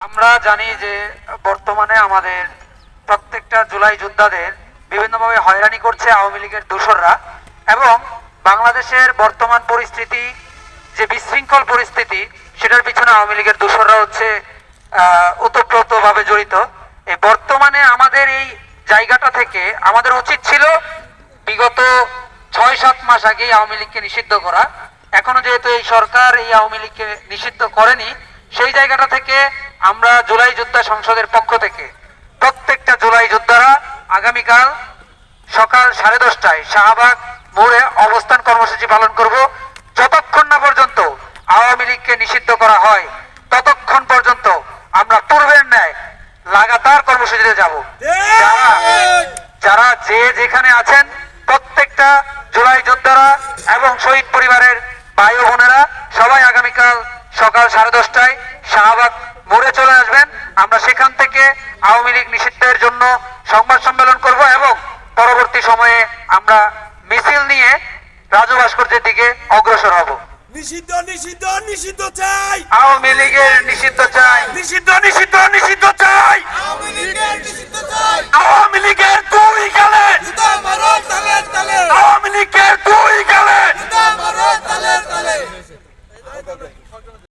আমরা জানি যে বর্তমানে আমাদের প্রত্যেকটা জুলাই যোদ্ধাদের বিভিন্নভাবে হয়রানি করছে আওয়ামী লীগের দোসররা এবং বাংলাদেশের বর্তমান পরিস্থিতি যে বিশৃঙ্খল পরিস্থিতি সেটার পিছনে আওয়ামী লীগের দোসররা হচ্ছে ওতপ্রোতভাবে জড়িত। এই বর্তমানে আমাদের এই জায়গাটা থেকে আমাদের উচিত ছিল বিগত ৬-৭ মাস আগেই আওয়ামী লীগকে নিষিদ্ধ করা। এখনো যেহেতু এই সরকার এই আওয়ামী লীগকে নিষিদ্ধ করেনি, সেই জায়গাটা থেকে আমরা জুলাই যোদ্ধা সংসদের পক্ষ থেকে প্রত্যেকটা জুলাই যোদ্ধারা আগামীকাল সকাল 10:30টায় শাহবাগ মোড়ে অবস্থান কর্মসূচি পালন করব। যতক্ষণ না পর্যন্ত আওয়ামী লীগকে নিষিদ্ধ করা হয় ততক্ষণ পর্যন্ত আমরা পূর্বের ন্যায় লাগাতার কর্মসূচিতে যাব। যারা যে যেখানে আছেন প্রত্যেকটা জুলাই যোদ্ধারা এবং শহীদ পরিবারের ভাই ও বোনেরা সবাই আগামীকাল সকাল 10:30টায় শাহবাগ মোড়ে চলে আসবেন। আমরা সেখান থেকে আওয়ামী লীগ নিষিদ্ধের জন্য সংবাদ সম্মেলন করব এবং পরবর্তী সময়ে আমরা মিছিল নিয়ে রাজু ভাস্কর্যের দিকে অগ্রসর হব। নিষিদ্ধ নিষিদ্ধ নিষিদ্ধ চাই, আওয়ামী লীগের নিষিদ্ধ চাই, নিষিদ্ধ নিষিদ্ধ নিষিদ্ধ চাই, আওয়ামী লীগের নিষিদ্ধ চাই, আওয়ামী লীগের দুই গালে